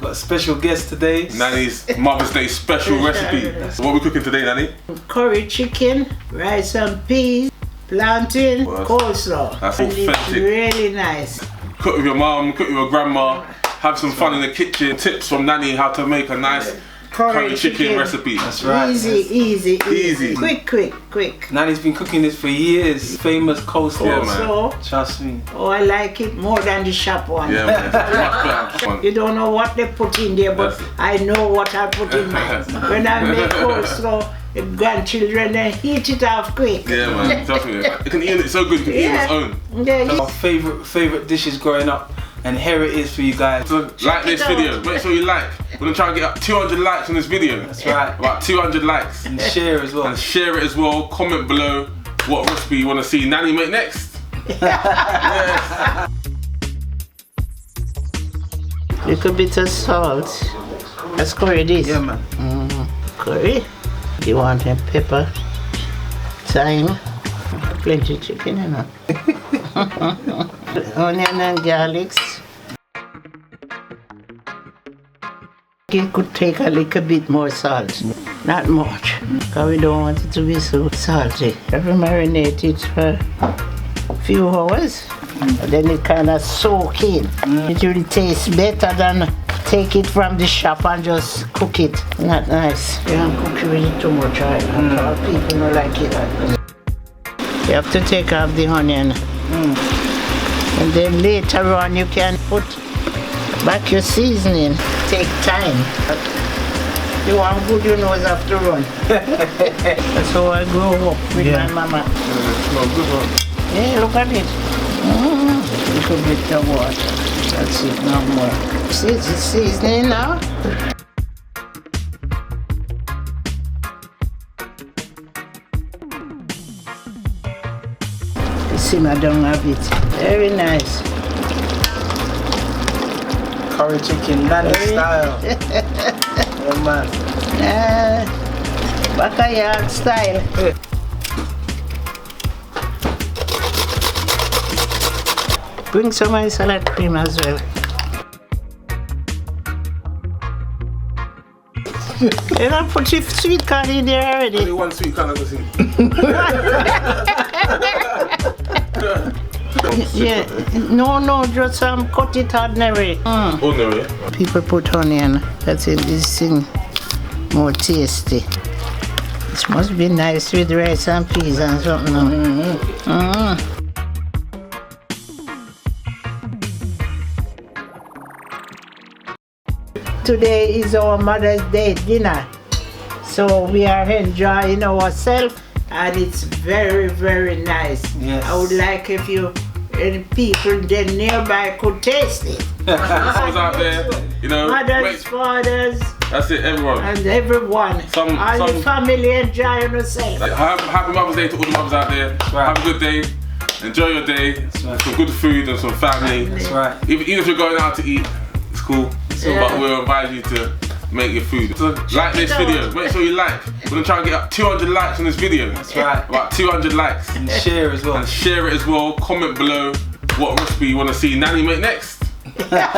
We've got a special guest today. Nanny's Mother's Day special recipe. So what are we cooking today, Nanny? Curry chicken, rice and peas, plantain, coleslaw. That's and authentic. It's really nice. Cook with your mum, cook with your grandma, have some fun in the kitchen. Tips from Nanny how to make a nice curry chicken recipe. That's right. Easy. Quick. Nanny's been cooking this for years. Famous coleslaw. Yeah, man. Trust me. Oh, I like it more than the shop one. Yeah, man. Much better. You don't know what they put in there, but I know what I put in mine. When I make coleslaw, the grandchildren, they eat it off quick. Yeah, man. Definitely. It can eat it so good. You can eat it on its own. Yeah, Our favorite dishes growing up, and here it is for you guys. So like this video. Make sure you like. We're gonna try and get up 200 likes on this video. That's right. About 200 likes. And share as well. And share it as well. Comment below what recipe you want to see Nanny make next. Yes. little bit of salt. That's curry this. Yeah, man. Curry. You want a pepper, thyme, plenty chicken, you know. Onion and garlic. It could take a little bit more salt, not much, because we don't want it to be so salty. Have to marinate it for a few hours, and then it kind of soak in. It will taste better than take it from the shop and just cook it. Not nice. You don't cook it with it too much, right? People don't like it. You have to take off the onion. And then later on you can put back your seasoning. Take time. You want good, you know, have to run. That's how I grew up with my mama. Smells good, one. Yeah, look at it. Little bit of water. That's it, no more. See, it's seasoning now. You see, I don't have it. Very nice. Curry chicken, Nanny style. Oh man. Backyard style. Bring some of the salad cream as well. You don't put your sweet corn in there already. Only one sweet kind of thing. Yeah, no, just cut it ordinary. Ordinary. People put onion. That's it. This thing more tasty. This must be nice with rice and peas and something. Today is our Mother's Day dinner, so we are enjoying ourselves, and it's very nice. Yes. I would like if you and people then nearby could taste it. Mothers out there, you know. Mothers, fathers, That's it, everyone. and everyone. All the family enjoying yourself. Happy Mother's Day to all the mothers out there. right. Have a good day. Enjoy your day. right. Some good food and some family. That's right. Even if you're going out to eat, it's cool. But we'll invite you to make your food. So like this video. Make sure you like. We're gonna try and get up 200 likes on this video. That's right. About 200 likes. And share as well. And share it as well. Comment below what recipe you want to see Nanny make next. Yes.